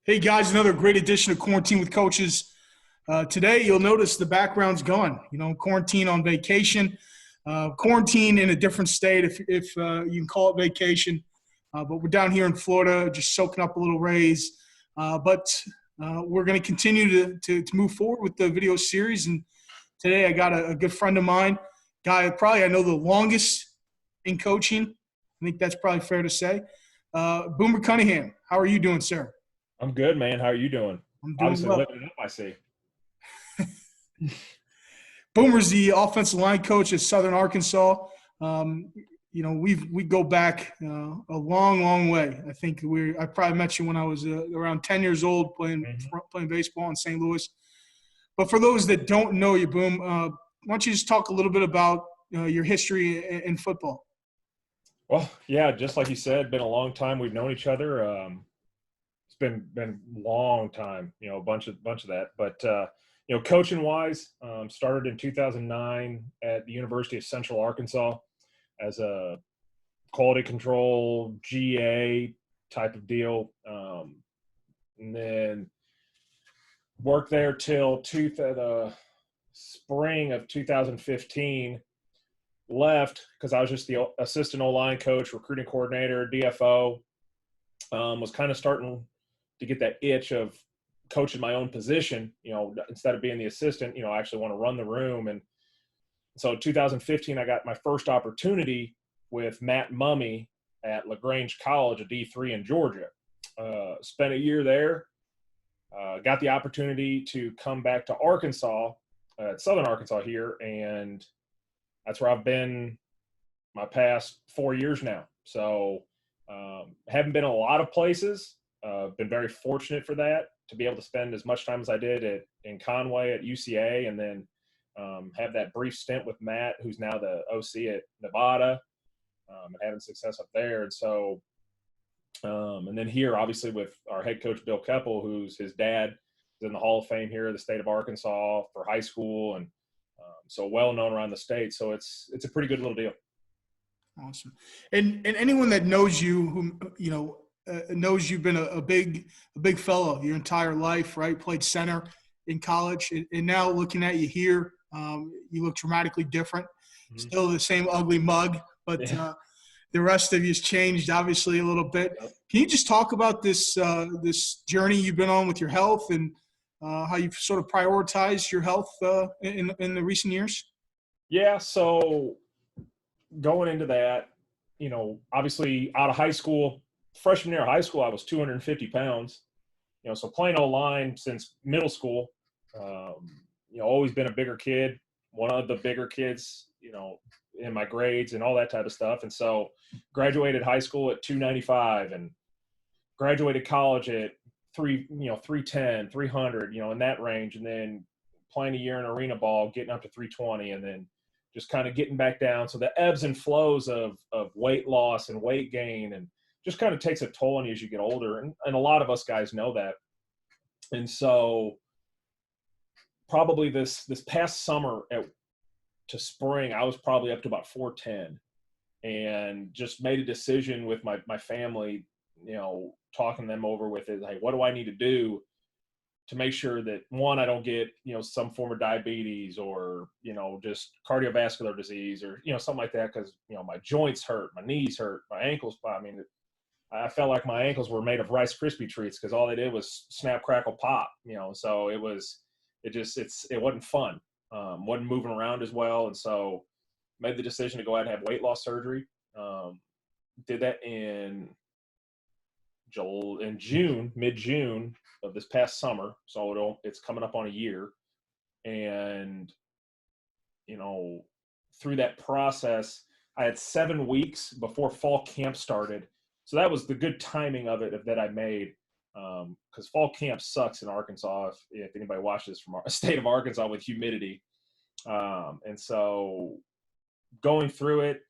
Hey guys, another great edition of Quarantine with Coaches. Today, you'll notice the background's gone. Quarantine on vacation, quarantine in a different state, if you can call it vacation. But we're down here in Florida, just soaking up a little rays. But we're going to continue to move forward with the video series. And today, I got a good friend of mine, guy probably I know the longest in coaching. I think that's probably fair to say. Boomer Cunningham, how are you doing, sir? I'm good, man. How are you doing? I'm doing Obviously well. living it up, I see. Boomer's the offensive line coach at Southern Arkansas. We go back a long, long way. I think I probably met you when I was around 10 years old playing baseball in St. Louis. But for those that don't know you, Boom, why don't you just talk a little bit about your history in football? Well, yeah, just like you said, been a long time we've known each other. It's been a long time, a bunch of that. But coaching wise, started in 2009 at the University of Central Arkansas as a quality control GA type of deal, and then worked there till the spring of 2015. Left because I was just the assistant O-line coach, recruiting coordinator, DFO. Was kind of starting to get that itch of coaching my own position, instead of being the assistant, I actually want to run the room. And so 2015, I got my first opportunity with Matt Mummy at LaGrange College, a D3 in Georgia. Spent a year there, got the opportunity to come back to Arkansas, at Southern Arkansas here, and that's where I've been my past 4 years now. So haven't been a lot of places. Been very fortunate for that, to be able to spend as much time as I did in Conway at UCA, and then have that brief stint with Matt, who's now the OC at Nevada, and having success up there. And so, and then here, obviously, with our head coach, Bill Keppel, who's his dad is in the Hall of Fame here in the state of Arkansas for high school, and so well known around the state. So it's a pretty good little deal. Awesome. And anyone that knows you, who knows you've been a big fellow your entire life, right? Played center in college, and now looking at you here, you look dramatically different. Mm-hmm. Still the same ugly mug, but yeah. The rest of you's changed obviously a little bit. Yep. Can you just talk about this journey you've been on with your health and how you've sort of prioritized your health in the recent years? Yeah, so going into that, obviously out of high school, freshman year of high school, I was 250 pounds. So playing O-line since middle school, always been a bigger kid, one of the bigger kids, in my grades and all that type of stuff. And so graduated high school at 295 and graduated college at 310, 300, in that range. And then playing a year in arena ball, getting up to 320, and then just kind of getting back down. So the ebbs and flows of weight loss and weight gain, and just kind of takes a toll on you as you get older. And a lot of us guys know that. And so probably this past summer to spring, I was probably up to about 410, and just made a decision with my family, talking them over with it. Like, what do I need to do to make sure that, one, I don't get, some form of diabetes or, just cardiovascular disease or, something like that. Cause, my joints hurt, my knees hurt, my ankles. I felt like my ankles were made of Rice Krispie treats because all they did was snap, crackle, pop, so it wasn't fun. Wasn't moving around as well. And so made the decision to go ahead and have weight loss surgery. Did that in June, mid-June of this past summer. So it's coming up on a year. And, through that process, I had 7 weeks before fall camp started. So that was the good timing of it that I made, because fall camp sucks in Arkansas if anybody watches from our state of Arkansas with humidity. And so going through it,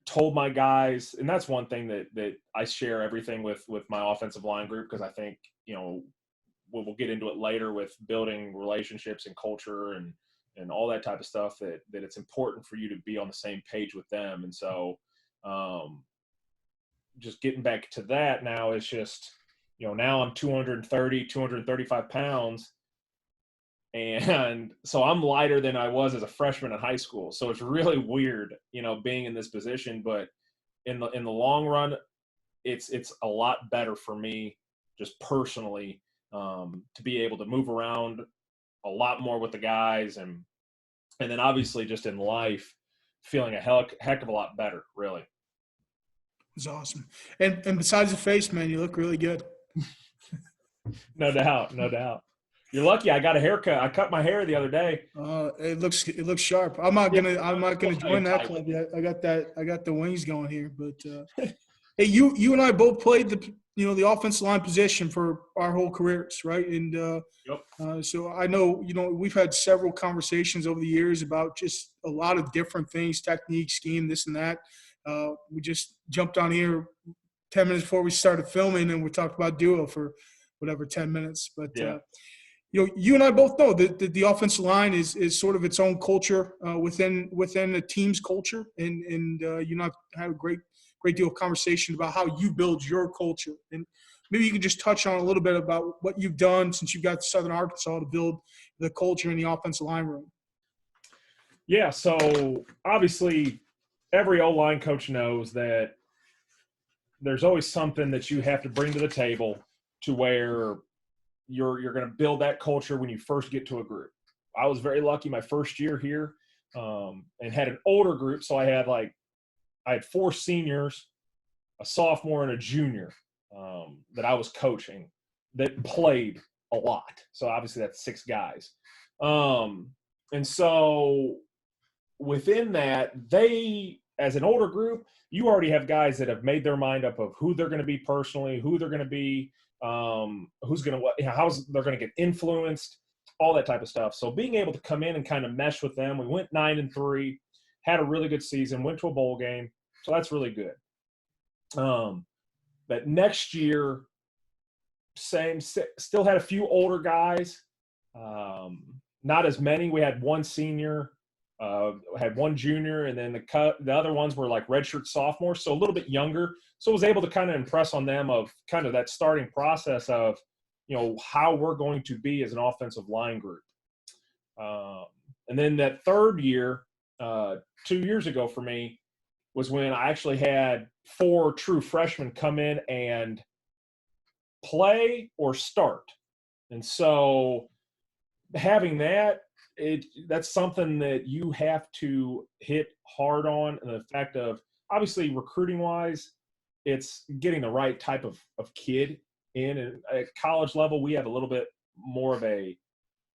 told my guys, and that's one thing that I share everything with my offensive line group, because I think, we'll get into it later with building relationships and culture and all that type of stuff, that it's important for you to be on the same page with them. And so just getting back to that now is just now I'm 230, 235 pounds. And so I'm lighter than I was as a freshman in high school. So it's really weird, being in this position, but in the long run, it's a lot better for me just personally, to be able to move around a lot more with the guys, and then obviously just in life, feeling a heck of a lot better, really. It's awesome. And besides the face, man, you look really good. No doubt, no doubt. You're lucky I got a haircut. I cut my hair the other day. It looks sharp. I'm not gonna join that club yet. I got the wings going here, but hey, you and I both played the offensive line position for our whole careers, right? And Yep. so I know we've had several conversations over the years about just a lot of different things, technique, scheme, this and that. We just jumped on here 10 minutes before we started filming, and we talked about duo for whatever 10 minutes, but. Yeah. You and I both know that the offensive line is sort of its own culture within a team's culture, and you and I have a great deal of conversation about how you build your culture, and maybe you can just touch on a little bit about what you've done since you got to Southern Arkansas to build the culture in the offensive line room. Yeah, so obviously every O-line coach knows that there's always something that you have to bring to the table to where you're going to build that culture when you first get to a group. I was very lucky my first year here, and had an older group. So I had 4 seniors, a sophomore, and a junior that I was coaching that played a lot. So obviously that's 6 guys. And so within that, as an older group, you already have guys that have made their mind up of who they're going to be personally, who they're going to be, who's going to, how they're going to get influenced, all that type of stuff. So being able to come in and kind of mesh with them, we went 9-3, had a really good season, went to a bowl game. So that's really good. But next year, still had a few older guys, not as many. We had 1 senior, had 1 junior, and then the other ones were like redshirt sophomores, so a little bit younger. So I was able to kind of impress on them of kind of that starting process of, how we're going to be as an offensive line group. And then that third year, 2 years ago for me, was when I actually had 4 true freshmen come in and play or start. And so having that's something that you have to hit hard on. And the fact of, obviously, recruiting wise, it's getting the right type of kid in. And at college level, we have a little bit more of a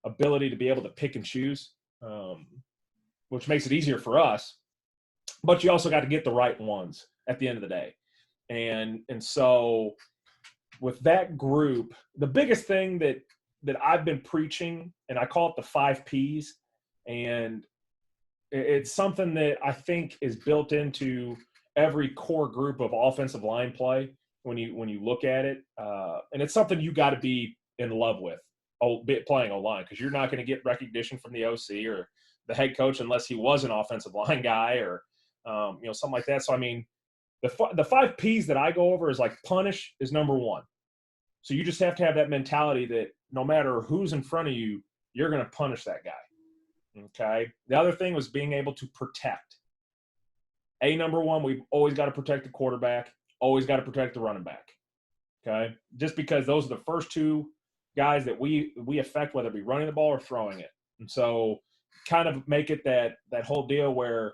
ability to be able to pick and choose, which makes it easier for us. But you also got to get the right ones at the end of the day. And so with that group, the biggest thing that I've been preaching, and I call it the 5 Ps, and it's something that I think is built into every core group of offensive line play when you look at it. And it's something you got to be in love with, playing O-line, because you're not going to get recognition from the OC or the head coach unless he was an offensive line guy or something like that. So, I mean, the 5 Ps that I go over is like punish is number 1. So you just have to have that mentality that no matter who's in front of you, you're going to punish that guy. Okay. The other thing was being able to protect. Number 1, we've always got to protect the quarterback, always got to protect the running back. Okay. Just because those are the first 2 guys that we affect, whether it be running the ball or throwing it. And so kind of make it that whole deal where,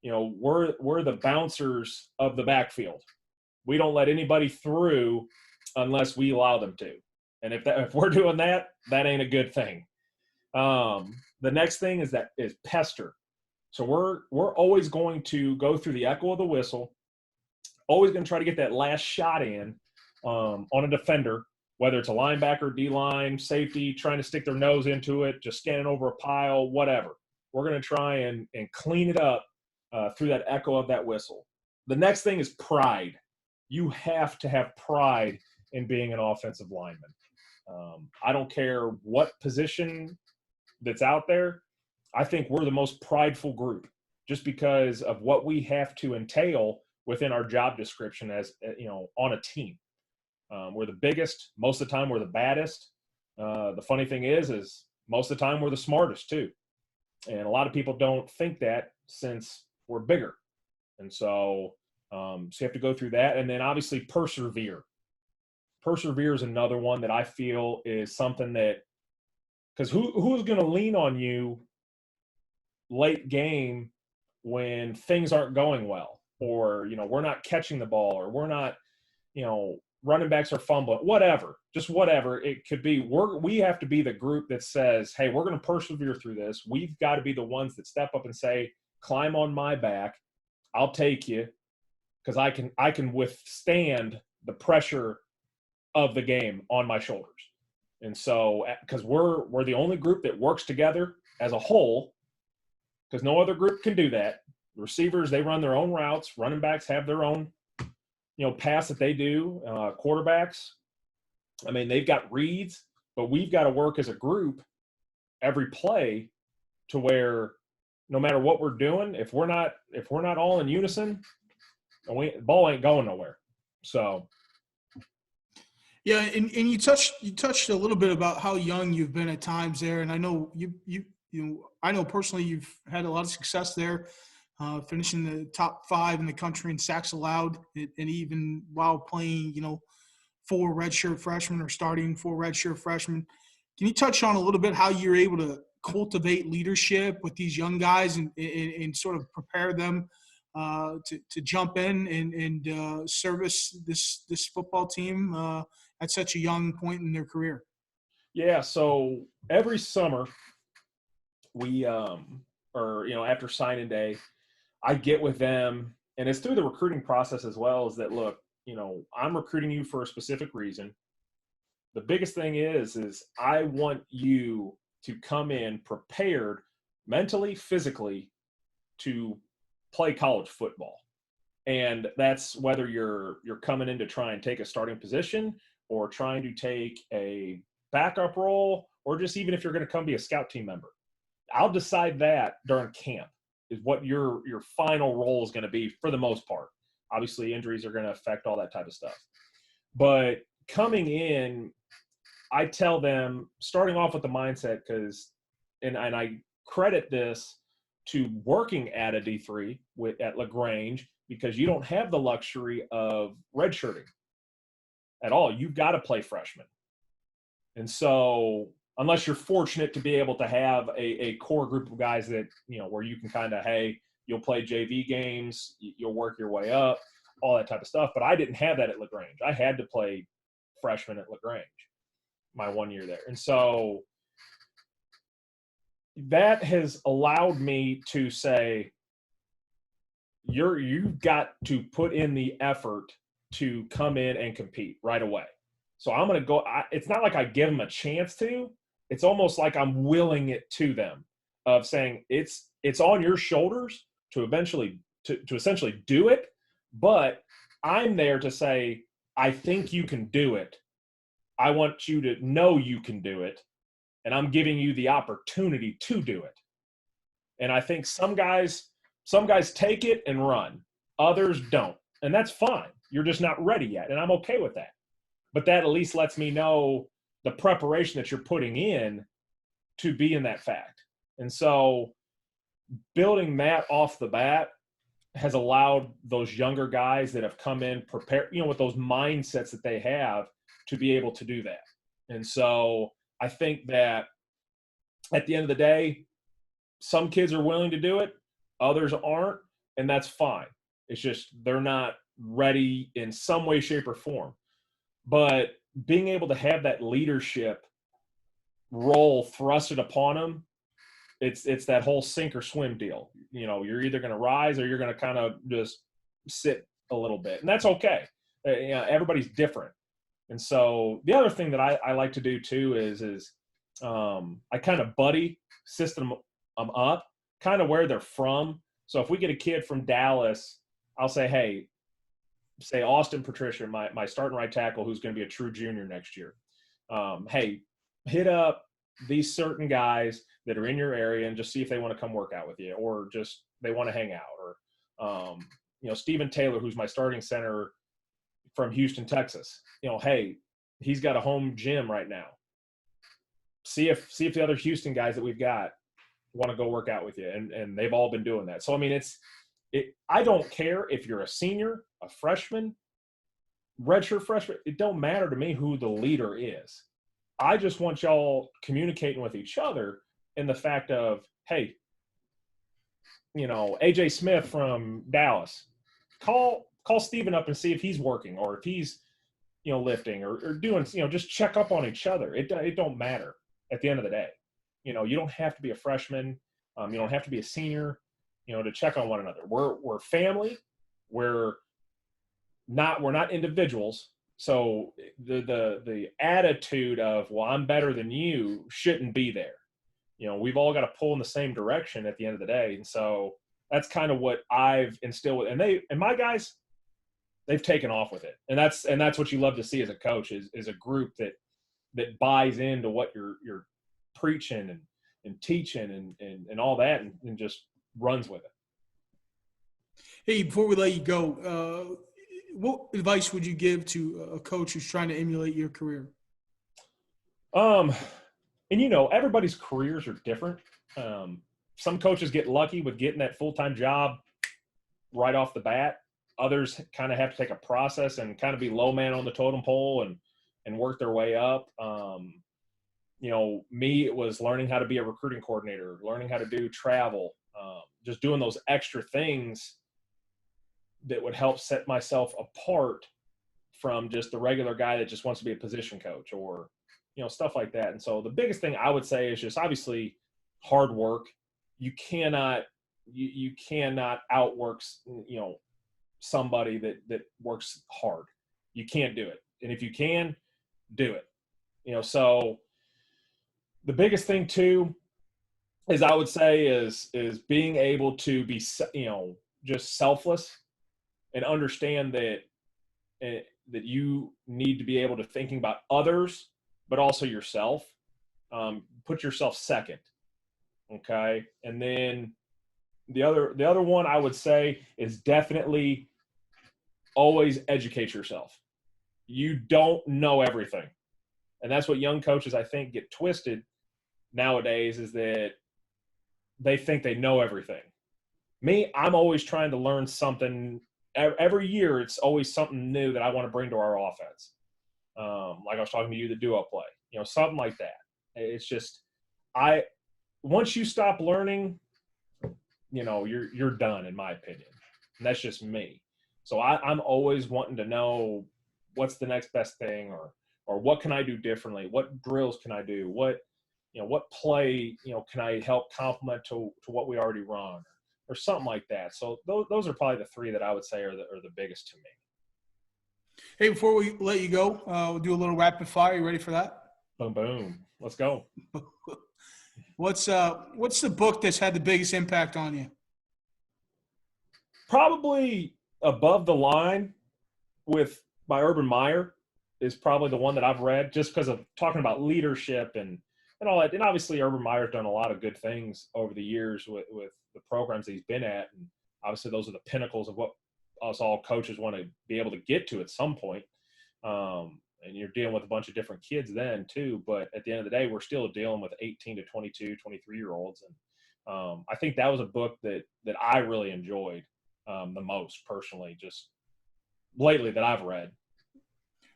we're the bouncers of the backfield. We don't let anybody through unless we allow them to. And if we're doing that, that ain't a good thing. The next thing is pester. So we're always going to go through the echo of the whistle, always going to try to get that last shot in on a defender, whether it's a linebacker, D-line, safety, trying to stick their nose into it, just standing over a pile, whatever. We're going to try and clean it up through that echo of that whistle. The next thing is pride. You have to have pride in being an offensive lineman. I don't care what position that's out there. I think we're the most prideful group just because of what we have to entail within our job description as, on a team. We're the biggest. Most of the time, we're the baddest. The funny thing is most of the time we're the smartest too. And a lot of people don't think that since we're bigger. And so you have to go through that. And then obviously persevere. Persevere is another one that I feel is something that, because who's going to lean on you late game when things aren't going well, or, we're not catching the ball, or we're not, running backs are fumbling, whatever, just whatever it could be. We have to be the group that says, hey, we're going to persevere through this. We've got to be the ones that step up and say, climb on my back. I'll take you, because I can withstand the pressure of the game on my shoulders. And so, because we're the only group that works together as a whole, because no other group can do that. Receivers, they run their own routes. Running backs have their own, pass that they do. Quarterbacks, I mean, they've got reads, but we've got to work as a group every play to where no matter what we're doing, if we're not all in unison, the ball ain't going nowhere. So. Yeah, and you touched a little bit about how young you've been at times there, and I know I know personally you've had a lot of success there, finishing the top 5 in the country in sacks allowed, and even while playing 4 redshirt freshmen or starting 4 redshirt freshmen. Can you touch on a little bit how you're able to cultivate leadership with these young guys and sort of prepare them to jump in and service this football team at such a young point in their career? Yeah, so every summer we after signing day, I get with them, and it's through the recruiting process as well, is that, look, I'm recruiting you for a specific reason. The biggest thing is I want you to come in prepared mentally, physically, to play college football. And that's whether you're coming in to try and take a starting position, or trying to take a backup role, or just even if you're going to come be a scout team member. I'll decide that during camp is what your final role is going to be for the most part. Obviously, injuries are going to affect all that type of stuff. But coming in, I tell them, starting off with the mindset, and I credit this to working at a D3 at LaGrange, because you don't have the luxury of redshirting at all. You've got to play freshman. And so unless you're fortunate to be able to have a core group of guys that, where you can kind of, hey, you'll play JV games, you'll work your way up, all that type of stuff. But I didn't have that at LaGrange. I had to play freshman at LaGrange my 1 year there. And so that has allowed me to say, you've got to put in the effort to come in and compete right away. So I'm going to go. It's not like I give them a chance to. It's almost like I'm willing it to them, of saying it's on your shoulders to eventually to essentially do it. But I'm there to say, I think you can do it. I want you to know you can do it. And I'm giving you the opportunity to do it. And I think some guys take it and run. Others don't. And that's fine. You're just not ready yet. And I'm okay with that. But that at least lets me know the preparation that you're putting in to be in that fact. And so building that off the bat has allowed those younger guys that have come in prepared, with those mindsets that they have, to be able to do that. And so I think that at the end of the day, some kids are willing to do it, others aren't, and that's fine. It's just they're not ready in some way, shape, or form. But being able to have that leadership role thrusted upon them, it's that whole sink or swim deal. You're either going to rise or you're going to kind of just sit a little bit, and that's okay. Everybody's different. And so the other thing that I like to do too is I kind of buddy system them up, kind of where they're from. So if we get a kid from Dallas, I'll say, hey, say Austin Patricia, my starting right tackle, who's going to be a true junior next year. Hey, hit up these certain guys that are in your area and just see if they want to come work out with you, or just they want to hang out. Or, Stephen Taylor, who's my starting center, from Houston, Texas. Hey, he's got a home gym right now. See if the other Houston guys that we've got want to go work out with you. And they've all been doing that. So, I mean, I don't care if you're a senior, a freshman, redshirt freshman. It don't matter to me who the leader is. I just want y'all communicating with each other in the fact of, hey, AJ Smith from Dallas, call Steven up and see if he's working or if he's, lifting or doing, just check up on each other. It don't matter at the end of the day. You don't have to be a freshman. You don't have to be a senior, to check on one another. We're family. We're not individuals. So the attitude of, well, I'm better than you shouldn't be there. We've all got to pull in the same direction at the end of the day. And so that's kind of what I've instilled with, and my guys, they've taken off with it. And that's what you love to see as a coach is a group that buys into what you're preaching and teaching and all that and just runs with it. Hey, before we let you go, what advice would you give to a coach who's trying to emulate your career? And everybody's careers are different. Some coaches get lucky with getting that full-time job right off the bat. Others kind of have to take a process and kind of be low man on the totem pole and work their way up. Me, it was learning how to be a recruiting coordinator, learning how to do travel, just doing those extra things that would help set myself apart from just the regular guy that just wants to be a position coach or, stuff like that. And so the biggest thing I would say is just obviously hard work. You cannot outwork, somebody that works hard. You can't do it. And if you can, do it. So the biggest thing too is I would say is being able to be, just selfless and understand that you need to be able to thinking about others, but also yourself. Put yourself second. Okay. And then the other one I would say is definitely always educate yourself. You don't know everything. And that's what young coaches, I think, get twisted nowadays is that they think they know everything. Me, I'm always trying to learn something. Every year, it's always something new that I want to bring to our offense. Like I was talking to you, the duo play, something like that. It's just, once you stop learning, you're done, in my opinion. And that's just me. So I'm always wanting to know what's the next best thing or what can I do differently? What drills can I do? What play, can I help complement to what we already run or something like that. So those are probably the three that I would say are the biggest to me. Hey, before we let you go, we'll do a little rapid fire. You ready for that? Boom, boom. Let's go. What's the book that's had the biggest impact on you? Probably Above the Line by Urban Meyer is probably the one that I've read just because of talking about leadership and all that. And obviously Urban Meyer's done a lot of good things over the years with the programs that he's been at. And obviously those are the pinnacles of what us all coaches want to be able to get to at some point. And you're dealing with a bunch of different kids then too. But at the end of the day, we're still dealing with 18 to 22, 23-year-olds. And I think that was a book that I really enjoyed the most personally, just lately that I've read.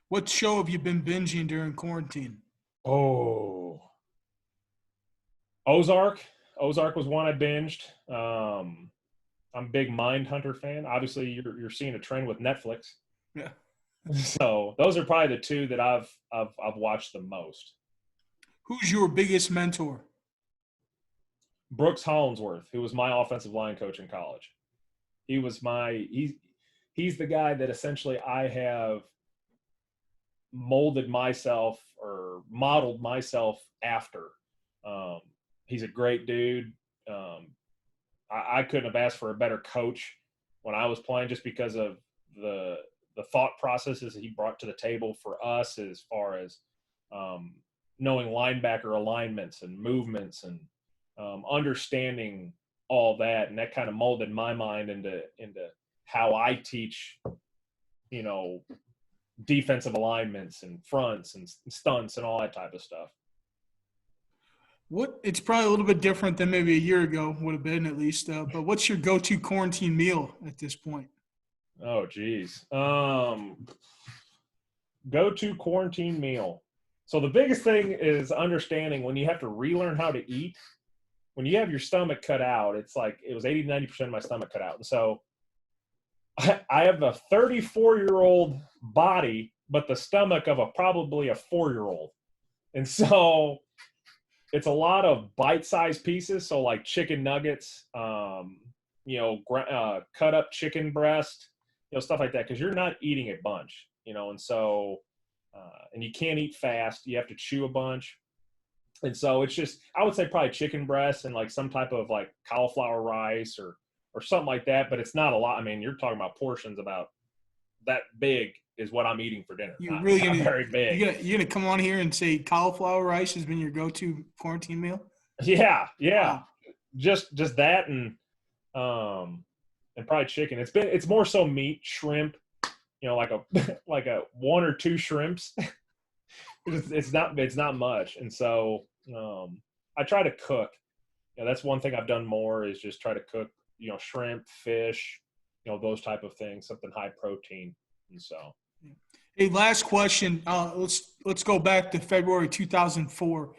What show have you been binging during quarantine? Oh, Ozark. Ozark was one I binged. I'm a big Mindhunter fan. Obviously, you're seeing a trend with Netflix. Yeah. So those are probably the two that I've watched the most. Who's your biggest mentor? Brooks Hollinsworth, who was my offensive line coach in college. He was he's the guy that essentially I have molded myself or modeled myself after. He's a great dude. I couldn't have asked for a better coach when I was playing just because of the thought processes that he brought to the table for us as far as knowing linebacker alignments and movements and understanding all that. And that kind of molded my mind into how I teach, defensive alignments and fronts and stunts and all that type of stuff. It's probably a little bit different than maybe a year ago would have been, at least. But what's your go-to quarantine meal at this point? Oh, geez. Go-to quarantine meal. So the biggest thing is understanding when you have to relearn how to eat. When you have your stomach cut out, it's like it was 80-90% of my stomach cut out. And so I have a 34-year-old body, but the stomach of probably a 4-year-old. And so it's a lot of bite-sized pieces. So like chicken nuggets, cut up chicken breast, stuff like that. Cause you're not eating a bunch, and so, and you can't eat fast. You have to chew a bunch. And so it's just, I would say probably chicken breast and like some type of like cauliflower rice or something like that. But it's not a lot. I mean, you're talking about portions about that big is what I'm eating for dinner. You're really not very big. You're gonna come on here and say cauliflower rice has been your go-to quarantine meal? Yeah. Wow. Just that and probably chicken. It's more so meat, shrimp, like a 1 or 2 shrimps. It's not much. And so I try to cook. That's one thing I've done more is just try to cook, shrimp, fish, those type of things, something high protein. And so. Hey, last question. Let's go back to February 2004.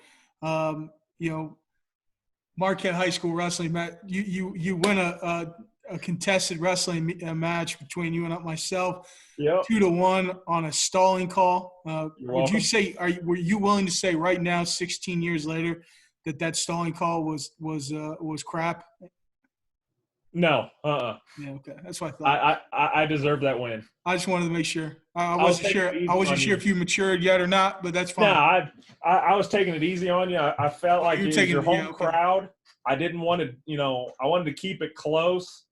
Marquette High School wrestling match. You win a contested wrestling match between you and myself. Yep. 2-1 on a stalling call. Would you say? Were you willing to say right now, 16 years later, that stalling call was crap? No. Yeah. Okay. That's what I thought. I deserve that win. I just wanted to make sure. I wasn't sure if you matured yet or not, but that's fine. No, I was taking it easy on you. I felt like it was your home crowd. I didn't want to, I wanted to keep it close.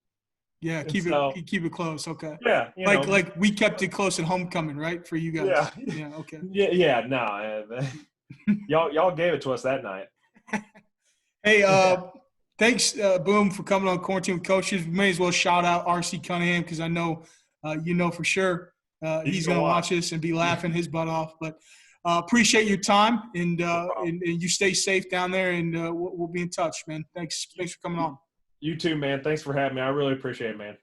Yeah, keep it close. Okay. Yeah. Like we kept it close at homecoming, right? For you guys. Yeah. Yeah. Okay. Yeah. No. Y'all gave it to us that night. Hey, thanks, Boom, for coming on Quarantine with Coaches. We may as well shout out RC Cunningham because I know for sure he's going to watch this and be laughing his butt off. But appreciate your time and you stay safe down there, and we'll be in touch, man. Thanks for coming on. You too, man. Thanks for having me. I really appreciate it, man.